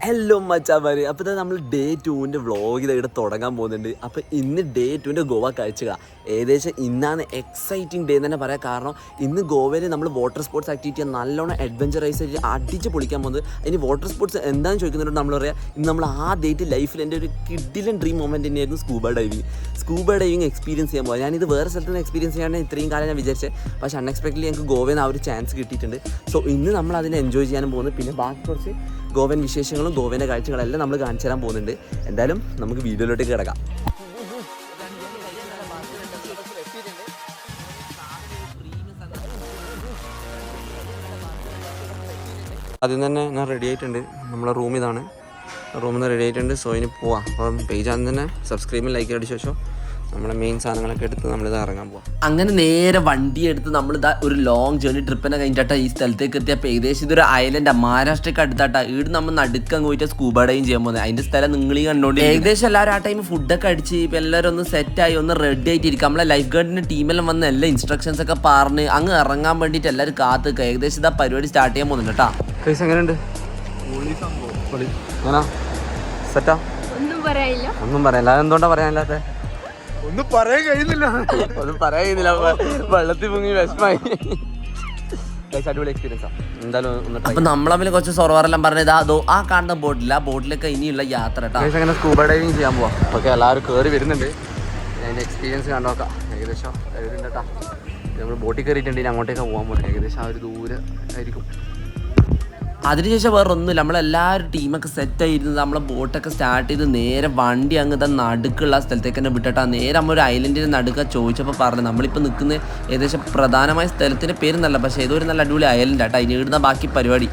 Hello മച്ചാമാര്, അപ്പോൾ നമ്മൾ day 2 vlog ഇവിടെ തുടങ്ങാൻ പോകുന്നുണ്ട്. അപ്പോൾ ഇന്ന് ഡേ 2 ഗോവ കാഴ്ചകളാണ്. ഏകദേശം ഇന്നാണ് എക്സൈറ്റിംഗ് ഡേ എന്ന് തന്നെ പറയാം. കാരണം ഇന്ന് ഗോവയിൽ നമ്മൾ വാട്ടർ സ്പോർട്സ് ആക്ടിവിറ്റി നല്ലോണം അഡ്വഞ്ചറൈസ് ആയിട്ട് അടിച്ച് പൊളിക്കാൻ പോകുന്നത്. ഇനി വാട്ടർ സ്പോർട്സ് എന്താണെന്ന് ചോദിക്കുന്നുണ്ട് നമ്മൾ പറയാം. ഇന്ന് നമ്മൾ ആദ്യമായിട്ട് ലൈഫിൽ എൻ്റെ ഒരു കിഡിലൻ ഡ്രീം മൊമെൻറ്റ് തന്നെയായിരുന്നു സ്കൂബ ഡൈവിങ് എക്സ്പീരിയൻസ് ചെയ്യാൻ പോകുക. ഞാനിത് വേറെ സ്ഥലത്ത് നിന്ന് എക്സ്പീരിയൻസ് ചെയ്യാൻ ഇത്രയും കാലം ഞാൻ വിചാരിച്ചത്, പക്ഷേ അൺഎക്സ്പെക്റ്റഡ്ലി ഞങ്ങൾക്ക് ഗോവയിൽ നിന്ന് ആ ഒരു ചാൻസ് കിട്ടിയിട്ടുണ്ട്. സോ ഇന്ന് നമ്മൾ അതിനെ എൻജോയ് ചെയ്യാനും പോകുന്നു. പിന്നെ ബാക്കി കുറച്ച് ഗോവൻ വിശേഷങ്ങളും ഗോവൻ്റെ കാഴ്ചകളെല്ലാം നമ്മൾ കാണിച്ചു തരാൻ പോകുന്നുണ്ട്. എന്തായാലും നമുക്ക് വീഡിയോയിലോട്ടേക്ക് കിടക്കാം. ആദ്യം തന്നെ ഞാൻ റെഡി ആയിട്ടുണ്ട്. നമ്മളെ റൂം ഇതാണ്. റൂമിൽ നിന്ന് റെഡി ആയിട്ടുണ്ട്. സോ ഇനി പോവാം. അപ്പം പേജ് ആദ്യം തന്നെ സബ്സ്ക്രൈബും ലൈക്ക് അടിച്ചു വെച്ചോ. നമ്മുടെ മെയിൻ സാധനങ്ങളൊക്കെ എടുത്ത് നമ്മളിത് ഇറങ്ങാൻ പോവാം. അങ്ങനെ നേരെ വണ്ടി എടുത്ത് നമ്മളിതാ ഒരു ലോങ് ജേർണി ട്രിപ്പിനെ കഴിഞ്ഞിട്ടാ ഈ സ്ഥലത്തേക്ക് എത്തിയപ്പോൾ ഏകദേശം ഇതൊരു ഐലൻഡാണ്, മഹാരാഷ്ട്രയ്ക്ക് അടുത്താട്ടാ. ഇവിടെ നമ്മൾ നടുക്കാൻ പോയിട്ട് സ്കൂബ ഡൈവിങ് ചെയ്യാൻ പോകുന്നത്. അതിന്റെ സ്ഥലം നിങ്ങൾ ഈ കണ്ടോണ്ട് ഏകദേശം എല്ലാവരും ആ ടൈം ഫുഡൊക്കെ അടിച്ച് ഇപ്പം എല്ലാവരും ഒന്ന് സെറ്റായി ഒന്ന് റെഡി ആയിട്ടിരിക്കും. നമ്മളെ ലൈഫ് ഗാർഡിന്റെ ടീമെല്ലാം വന്ന് എല്ലാ ഇൻസ്ട്രക്ഷൻസ് ഒക്കെ പറഞ്ഞ് അങ്ങ് ഇറങ്ങാൻ വേണ്ടിയിട്ട് എല്ലാവരും കാത്ത് നിൽക്കുക. ഏകദേശം ഇതാ പരിപാടി സ്റ്റാർട്ട് ചെയ്യാൻ പോകുന്നുണ്ട് കേട്ടോ. എങ്ങനെയുണ്ട്? സെറ്റാ? ഒന്നും പറയാനില്ല. എന്തുകൊണ്ടാ പറയാനില്ലാത്ത? ഒന്നും പറയാൻ കഴിയുന്നില്ല. വെള്ളത്തിൽ മുങ്ങി വിഷമായി. അടിപൊളി എക്സ്പീരിയൻസാ എന്തായാലും. അപ്പൊ നമ്മളെ കുറച്ച് സൊറവറെല്ലാം പറഞ്ഞത് അതോ ആ കാണുന്ന ബോട്ടില്ല, ആ ബോട്ടിലൊക്കെ ഇനിയുള്ള യാത്ര കേട്ടോ. അങ്ങനെ സ്കൂബ ഡൈവിങ് ചെയ്യാൻ പോവാം. ഓക്കെ, എല്ലാവരും കയറി വരുന്നുണ്ട്. അതിന്റെ എക്സ്പീരിയൻസ് കണ്ടു നോക്കാം. ഏകദേശം വരുന്നുണ്ട് കേട്ടോ. നമ്മൾ ബോട്ടിൽ കയറിയിട്ടുണ്ടെങ്കിൽ അങ്ങോട്ടേക്ക് പോകാൻ പോകുന്നത്. ഏകദേശം ആ ഒരു ദൂരെ ആയിരിക്കും. അതിനുശേഷം വേറെ ഒന്നുമില്ല, നമ്മളെല്ലാവരും ടീമൊക്കെ സെറ്റായിരുന്നത് നമ്മളെ ബോട്ടൊക്കെ സ്റ്റാർട്ട് ചെയ്ത് നേരെ വണ്ടി അങ്ങ് നടുക്കുള്ള സ്ഥലത്തേക്ക് തന്നെ വിട്ടിട്ടാ. നേരെ നമ്മൾ ഒരു ഐലൻഡിൻ്റെ നടുക്ക ചോദിച്ചപ്പോൾ പറഞ്ഞു നമ്മളിപ്പോൾ നിൽക്കുന്ന ഏകദേശം പ്രധാനമായ സ്ഥലത്തിൻ്റെ പേരൊന്നല്ല, പക്ഷേ ഏതോ ഒരു നല്ല അടിപൊളി ഐലൻഡ് കേട്ടോ. അതിന് ഇടുന്ന ബാക്കി പരിപാടി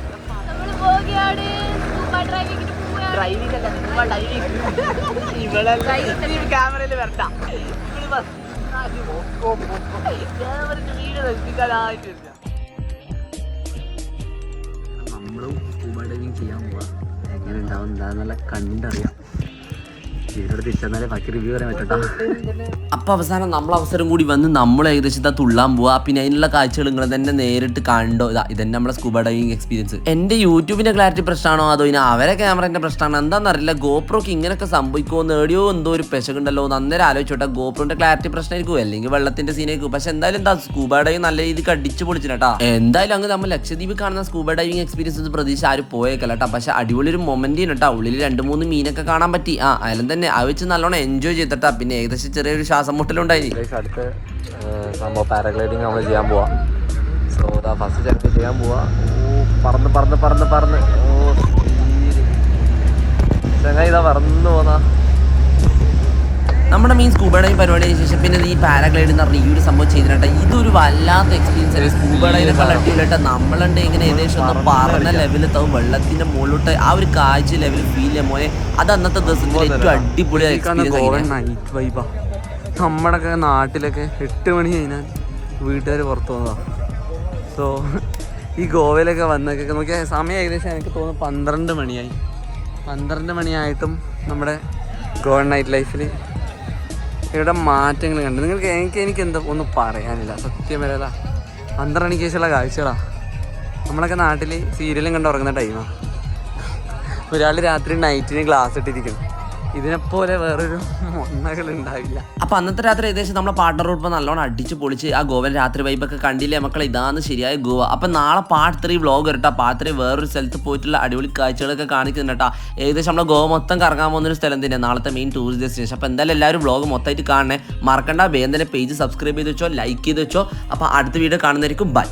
നമ്മളും സ്കൂബ ഡൈവിങ് ചെയ്യാൻ പോവാം. എങ്ങനെ ഉണ്ടാവും എന്താണെന്നുള്ള കണ്ടറിയാം. ഇതിനോട് തിരിച്ചെന്നാലേ ബാക്കി റിവ്യൂ പറയാൻ പറ്റട്ടോ. അപ്പോൾ അവസാനം നമ്മൾ അവസരം കൂടി വന്ന് നമ്മൾ ഏകദേശം തുള്ളാൻ പോവാ. പിന്നെ അതിനുള്ള കാഴ്ചകൾ നിങ്ങൾ തന്നെ നേരിട്ട് കണ്ടോ. ഇതന്നെ നമ്മളെ സ്കൂബ ഡൈവിങ് എക്സ്പീരിയൻസ്. എൻ്റെ യൂട്യൂബിൻ്റെ ക്ലാരിറ്റി പ്രശ്നമാണോ അതോ ഇനി അവരെ ക്യാമറേൻ്റെ പ്രശ്നമാണോ എന്താണെന്നറിയില്ല. ഗോപ്രോക്ക് ഇങ്ങനെയൊക്കെ സംഭവിക്കുമോ നേടിയോ എന്തോ ഒരു പെശകുണ്ടല്ലോ. അന്നേരം ആലോചിച്ചോട്ടെ, ഗോപ്രോൻ്റെ ക്ലാരിറ്റി പ്രശ്നമായിരിക്കും അല്ലെങ്കിൽ വെള്ളത്തിൻ്റെ സീനായിരിക്കും. പക്ഷെ എന്തായാലും എന്താ സ്കൂബ ഡൈവിങ് നല്ല രീതിക്ക് അടിച്ചു പൊളിച്ചിട്ടാ. എന്തായാലും അങ്ങ് നമ്മൾ ലക്ഷദ്വീപ് കാണുന്ന സ്കൂബ ഡൈവിങ് എക്സ്പീരിയൻസ് പ്രതീക്ഷ ആരും പോയേക്കല്ല കേട്ടോ. പക്ഷെ അടിപൊളി ഒരു മൊമെന്റ് കേട്ടോ. ഉള്ളിൽ 2-3 മീനൊക്കെ കാണാൻ പറ്റി. അതിലും തന്നെ ആ വെച്ച് നല്ലോണം എൻജോയ് ചെയ്തിട്ടാ. പിന്നെ ഏകദേശം ചെറിയൊരു ശ്വാസം മുട്ടലുണ്ടായി. അടുത്ത സംഭവം പാരഗ്ലൈഡിങ് നമ്മൾ ചെയ്യാൻ പോവാ. സോ അതാ ഫസ്റ്റ് ചെറുപ്പം ചെയ്യാൻ പോവാ. പറന്ന് പറന്ന് പറന്ന് പറന്ന് ചങ്ങായി ഇതാ പറന്ന് പോന്നാ. നമ്മുടെ മെയിൻ സ്കൂബ ഡൈവിംഗ് പരിപാടിക്ക് ശേഷം പിന്നെ ഈ പാരാഗ്ലൈഡ് എന്ന് പറഞ്ഞാൽ ഈ ഒരു സംഭവം ചെയ്തിട്ട് ഇതൊരു വല്ലാത്ത എക്സ്പീരിയൻസ് ആയിരുന്നു. സ്കൂബ ഡൈവിനൊക്കെ അടിപൊളിയായിട്ട് നമ്മളുണ്ട് ഇങ്ങനെ ഏകദേശം ഒന്ന് പറഞ്ഞ ലെവലിൽ തവും വെള്ളത്തിന്റെ മുകളിലോട്ട് ആ ഒരു കാഴ്ച ലെവൽ ഫീൽ ചെയ്യാൻ പോയെ. അത് അന്നത്തെ ദിവസത്തിൽ ഏറ്റവും അടിപൊളി എക്സ്പീരിയൻസ്. നമ്മുടെയൊക്കെ നാട്ടിലൊക്കെ 8 മണി കഴിഞ്ഞാൽ വീട്ടുകാർ പുറത്തു പോകുന്നതാണ്. സോ ഈ ഗോവയിലൊക്കെ വന്നൊക്കെ നോക്കിയാൽ സമയം ഏകദേശം എനിക്ക് തോന്നുന്നു 12 മണിയായി. 12 മണിയായിട്ടും നമ്മുടെ ഗോവൻ നൈറ്റ് ലൈഫിൽ ഇവിടെ മാറ്റങ്ങൾ കണ്ടു. എനിക്ക് എന്താ ഒന്നും പറയാനില്ല. സത്യം വരല്ല 12 മണിക്ക് ശേഷമുള്ള കാഴ്ചകളാണ്. നമ്മളൊക്കെ നാട്ടിൽ സീരിയലും കണ്ട് ഉറങ്ങുന്ന ടൈമാണ്. ഒരാൾ രാത്രി നൈറ്റിന് ഗ്ലാസ് ഇട്ടിരിക്കുന്നു. ഇതിനെപ്പോലെ വേറൊരു മൊണ്ണകൾ ഉണ്ടാവില്ല. അപ്പോൾ അന്നത്തെ രാത്രി ഏകദേശം നമ്മളെ പാർട്ട്ണറോട് നല്ലോണം അടിച്ച് പൊളിച്ച് ആ ഗോവൻ രാത്രി വൈബൊക്കെ കണ്ടില്ലേ മക്കളെ. ഇതാണ് ശരിയായ ഗോവ. അപ്പം നാളെ പാർട്ട് 3 വ്ളോഗ് വരട്ടാ. പാർട്ട് 3 വേറൊരു സ്ഥലത്ത് പോയിട്ടുള്ള അടിപൊളി കാഴ്ചകളൊക്കെ കാണിക്കുന്നുണ്ട് കേട്ടോ. ഏകദേശം നമ്മളെ ഗോവ മൊത്തം കറങ്ങാൻ പോകുന്നൊരു സ്ഥലം തന്നെയാണ് നാളത്തെ മെയിൻ ടൂറിസ്റ്റ് ഡെസ്റ്റിനേഷൻ. അപ്പോൾ എന്തായാലും എല്ലാവരും വ്ളോഗ് മൊത്തമായിട്ട് കാണണേ. മറക്കണ്ട, വേഗം തന്നെ പേജ് സബ്സ്ക്രൈബ് ചെയ്ത് വെച്ചോ, ലൈക്ക് ചെയ്ത് വെച്ചോ. അപ്പോൾ അടുത്ത വീഡിയോ കാണുന്നതായിരിക്കും. ബൈ.